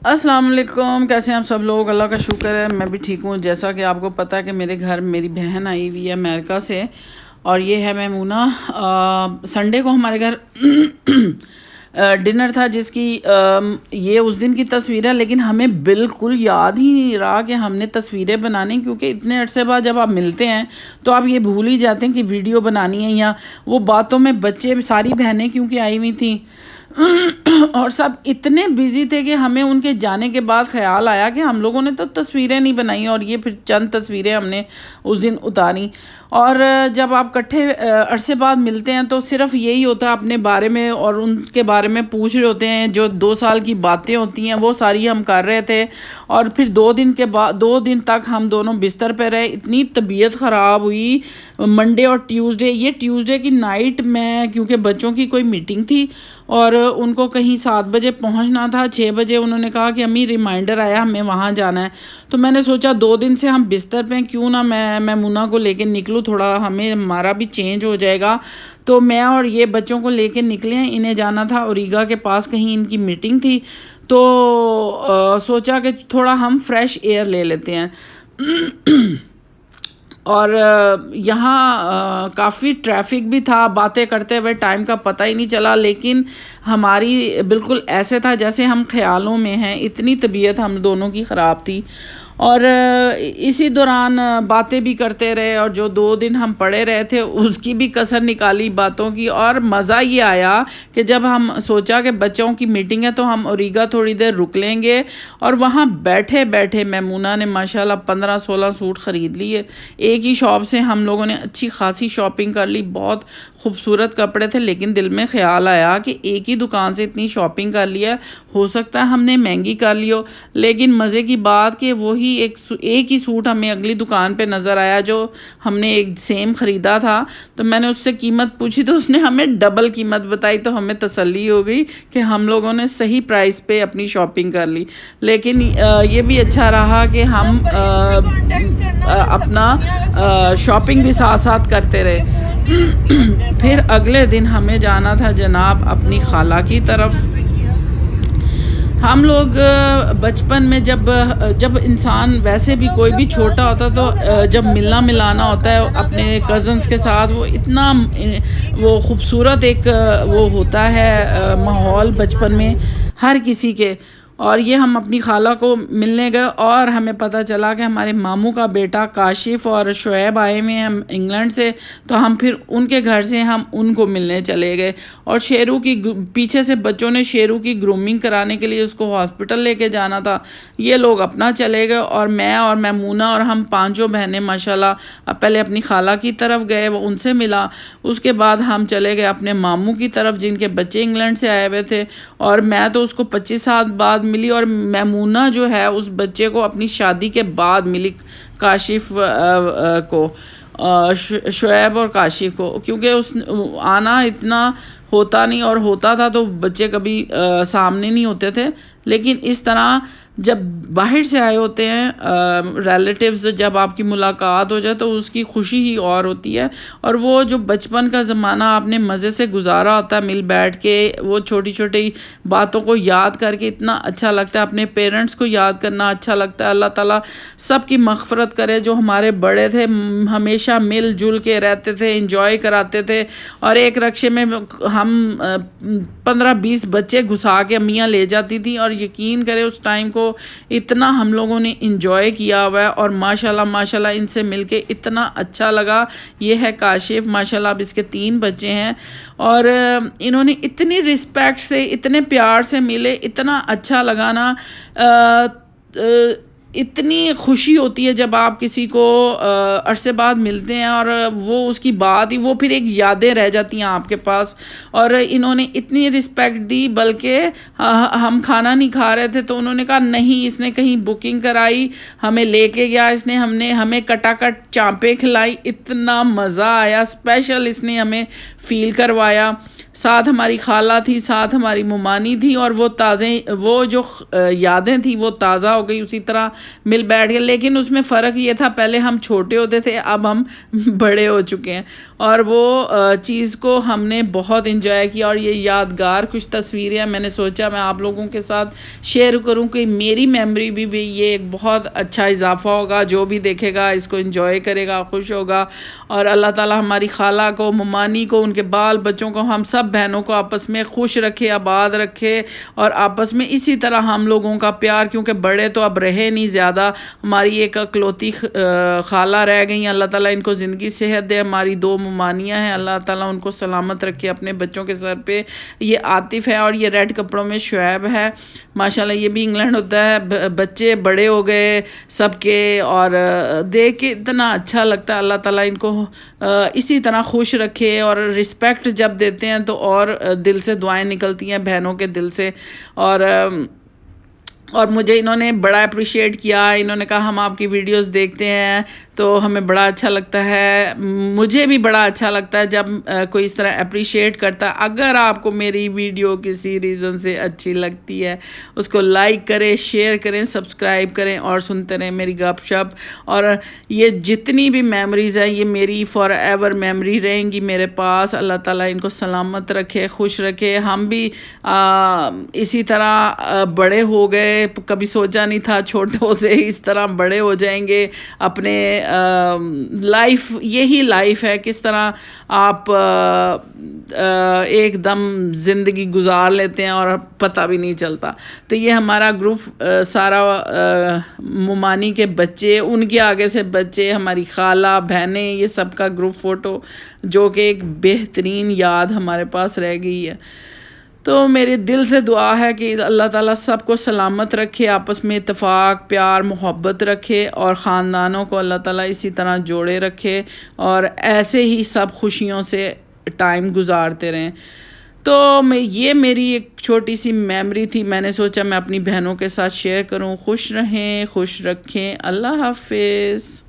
अस्सलाम वालेकुम। कैसे हैं आप सब लोग? अल्लाह का शुक्र है मैं भी ठीक हूँ। जैसा कि आपको पता है कि मेरे घर मेरी बहन आई हुई है अमेरिका से, और ये है मैमूना। संडे को हमारे घर डिनर था, जिसकी ये उस दिन की तस्वीर है, लेकिन हमें बिल्कुल याद ही नहीं रहा कि हमने तस्वीरें बनानी, क्योंकि इतने अरसे बाद जब आप मिलते हैं तो आप ये भूल ही जाते हैं कि वीडियो बनानी है। या वो बातों में बच्चे, सारी बहनें क्योंकि आई हुई थी और सब इतने बिजी थे कि हमें उनके जाने के बाद ख्याल आया कि हम लोगों ने तो तस्वीरें नहीं बनाई, और ये फिर चंद तस्वीरें हमने उस दिन उतारी। और जब आप इकट्ठे अरसे बाद मिलते हैं तो सिर्फ यही होता है, अपने बारे में और उनके बारे में पूछ रहे होते हैं। जो 2 साल की बातें होती हैं वो सारी हम कर रहे थे। और फिर 2 दिन तक हम दोनों बिस्तर पे रहे। इतनी तबीयत ख़राब हुई मंडे और ट्यूसडे। ये ट्यूसडे की नाइट में, क्योंकि बच्चों की कोई मीटिंग थी और उनको कहीं 7 बजे पहुंचना था, 6 बजे उन्होंने कहा कि अम्मी रिमाइंडर आया हमें वहां जाना है। तो मैंने सोचा 2 दिन से हम बिस्तर पे हैं, क्यों ना मैं मैमूना को लेके निकलूँ, थोड़ा हमें हमारा भी चेंज हो जाएगा। तो मैं और ये बच्चों को लेके निकले हैं। इन्हें जाना था ओरिगा के पास, कहीं इनकी मीटिंग थी। तो सोचा कि थोड़ा हम फ्रेश एयर ले लेते हैं। और यहाँ काफ़ी ट्रैफिक भी था। बातें करते हुए टाइम का पता ही नहीं चला, लेकिन हमारी बिल्कुल ऐसे था जैसे हम ख्यालों में हैं। इतनी तबीयत हम दोनों की ख़राब थी। और इसी दौरान बातें भी करते रहे, और जो 2 दिन हम पड़े रहे थे उसकी भी कसर निकाली बातों की। और मज़ा ये आया कि जब हम सोचा कि बच्चों की मीटिंग है तो हम ओरिगा थोड़ी देर रुक लेंगे, और वहाँ बैठे बैठे मैमूना ने माशाल्लाह 15-16 सूट ख़रीद लिए। एक ही शॉप से हम लोगों ने अच्छी खासी शॉपिंग कर ली। बहुत खूबसूरत कपड़े थे, लेकिन दिल में ख़्याल आया कि एक ही दुकान से इतनी शॉपिंग कर लिया, हो सकता है हमने महंगी कर ली हो। लेकिन मज़े की बात कि वही एक ही सूट हमें अगली दुकान पे नज़र आया जो हमने एक सेम ख़रीदा था। तो मैंने उससे कीमत पूछी तो उसने हमें डबल कीमत बताई। तो हमें तसल्ली हो गई कि हम लोगों ने सही प्राइस पे अपनी शॉपिंग कर ली। लेकिन ये भी अच्छा रहा कि हम अपना शॉपिंग भी साथ साथ करते रहे। फिर अगले दिन हमें जाना था जनाब अपनी खाला की तरफ। हम लोग बचपन में जब इंसान वैसे भी कोई भी छोटा होता तो जब मिलना मिलाना होता है अपने कज़न्स के साथ, वो इतना वो ख़ूबसूरत एक वो होता है माहौल बचपन में हर किसी के। और ये हम अपनी खाला को मिलने गए, और हमें पता चला कि हमारे मामू का बेटा काशिफ़ और शुएब आए हुए हैं हम इंग्लैंड से। तो हम फिर उनके घर से हम उनको मिलने चले गए। और शेरू की पीछे से बच्चों ने शेरू की ग्रूमिंग कराने के लिए उसको हॉस्पिटल लेके जाना था। ये लोग अपना चले गए, और मैं और मैमूना और हम 5 बहनें माशाल्लाह पहले अपनी खाला की तरफ गए, वो उनसे मिला। उसके बाद हम चले गए अपने मामू की तरफ जिनके बच्चे इंग्लैंड से आए हुए थे। और मैं तो उसको 25 साल बाद मिली, और मैमूना जो है उस बच्चे को अपनी शादी के बाद मिली, काशिफ को, शुएब और काशिफ को, क्योंकि उस आना इतना होता नहीं, और होता था तो बच्चे कभी सामने नहीं होते थे। लेकिन इस तरह जब बाहर से आए होते हैं रिलेटिव्स, जब आपकी मुलाकात हो जाए तो उसकी खुशी ही और होती है। और वो जो बचपन का ज़माना आपने मज़े से गुजारा होता है मिल बैठ के, वो छोटी छोटी बातों को याद करके इतना अच्छा लगता है। अपने पेरेंट्स को याद करना अच्छा लगता है। अल्लाह ताला सब की मग़फ़िरत करे। जो हमारे बड़े थे हमेशा मिल जुल के रहते थे, इंजॉय कराते थे। और एक रक्शे में हम 15-20 बच्चे घुसा के अम्मियाँ ले जाती थी, और यकीन करें उस टाइम को इतना हम लोगों ने इंजॉय किया हुआ है। और माशाल्लाह माशाल्लाह इनसे मिलके इतना अच्छा लगा। ये है काशिफ, माशाल्लाह अब इसके 3 बच्चे हैं, और इन्होंने इतनी रिस्पेक्ट से, इतने प्यार से मिले, इतना अच्छा लगा ना। इतनी खुशी होती है जब आप किसी को अरसे बाद मिलते हैं, और वो उसकी बात ही, वो फिर एक यादें रह जाती हैं आपके पास। और इन्होंने इतनी रिस्पेक्ट दी, बल्कि हम खाना नहीं खा रहे थे तो उन्होंने कहा नहीं, इसने कहीं बुकिंग कराई, हमें लेके गया, इसने हमें कटाकट चाँपें खिलाई। इतना मज़ा आया, स्पेशल इसने हमें फ़ील करवाया। ساتھ ہماری خالہ تھی، ساتھ ہماری ممانی تھی، اور وہ جو یادیں تھیں وہ تازہ ہو گئی، اسی طرح مل بیٹھ گئے. لیکن اس میں فرق یہ تھا، پہلے ہم چھوٹے ہوتے تھے، اب ہم بڑے ہو چکے ہیں، اور وہ چیز کو ہم نے بہت انجوائے کیا. اور یہ یادگار کچھ تصویریں ہیں، میں نے سوچا میں آپ لوگوں کے ساتھ شیئر کروں کہ میری میموری بھی یہ ایک بہت اچھا اضافہ ہوگا. جو بھی دیکھے گا اس کو انجوائے کرے گا، خوش ہوگا. اور اللہ تعالی ہماری خالہ کو، ممانی کو، ان کے بال بچوں کو، ہم سب بہنوں کو آپس میں خوش رکھے، آباد رکھے، اور آپس میں اسی طرح ہم لوگوں کا پیار، کیونکہ بڑے تو اب رہے نہیں زیادہ، ہماری ایک اکلوتی خالہ رہ گئی ہیں، اللہ تعالیٰ ان کو زندگی صحت دے. ہماری 2 ممانیاں ہیں، اللہ تعالیٰ ان کو سلامت رکھے اپنے بچوں کے سر پہ. یہ عاطف ہے، اور یہ ریڈ کپڑوں میں شعیب ہے، ماشاءاللہ یہ بھی انگلینڈ ہوتا ہے. بچے بڑے ہو گئے سب کے، اور دیکھ کے اتنا اچھا لگتا ہے. اللہ تعالیٰ ان کو اسی طرح خوش رکھے، اور رسپیکٹ جب دیتے ہیں تو اور دل سے دعائیں نکلتی ہیں بہنوں کے دل سے. اور مجھے انہوں نے بڑا اپریشیٹ کیا. انہوں نے کہا ہم آپ کی ویڈیوز دیکھتے ہیں تو ہمیں بڑا اچھا لگتا ہے. مجھے بھی بڑا اچھا لگتا ہے جب کوئی اس طرح اپریشیٹ کرتا ہے. اگر آپ کو میری ویڈیو کسی ریزن سے اچھی لگتی ہے، اس کو لائک کریں، شیئر کریں، سبسکرائب کریں، اور سنتے رہیں میری گپ شپ. اور یہ جتنی بھی میموریز ہیں یہ میری فار ایور میموری رہیں گی میرے پاس. اللہ تعالیٰ ان کو سلامت رکھے، خوش رکھے. ہم بھی اسی طرح بڑے ہو گئے، کبھی سوچا نہیں تھا چھوٹوں سے اس طرح بڑے ہو جائیں گے. اپنے لائف، یہی لائف ہے، کس طرح آپ ایک دم زندگی گزار لیتے ہیں اور پتہ بھی نہیں چلتا. تو یہ ہمارا گروپ سارا ممانی کے بچے، ان کے آگے سے بچے، ہماری خالہ، بہنیں، یہ سب کا گروپ فوٹو، جو کہ ایک بہترین یاد ہمارے پاس رہ گئی ہے. تو میرے دل سے دعا ہے کہ اللہ تعالیٰ سب کو سلامت رکھے، آپس میں اتفاق، پیار، محبت رکھے، اور خاندانوں کو اللہ تعالیٰ اسی طرح جوڑے رکھے، اور ایسے ہی سب خوشیوں سے ٹائم گزارتے رہیں. تو یہ میری ایک چھوٹی سی میموری تھی، میں نے سوچا میں اپنی بہنوں کے ساتھ شیئر کروں. خوش رہیں، خوش رکھیں. اللہ حافظ.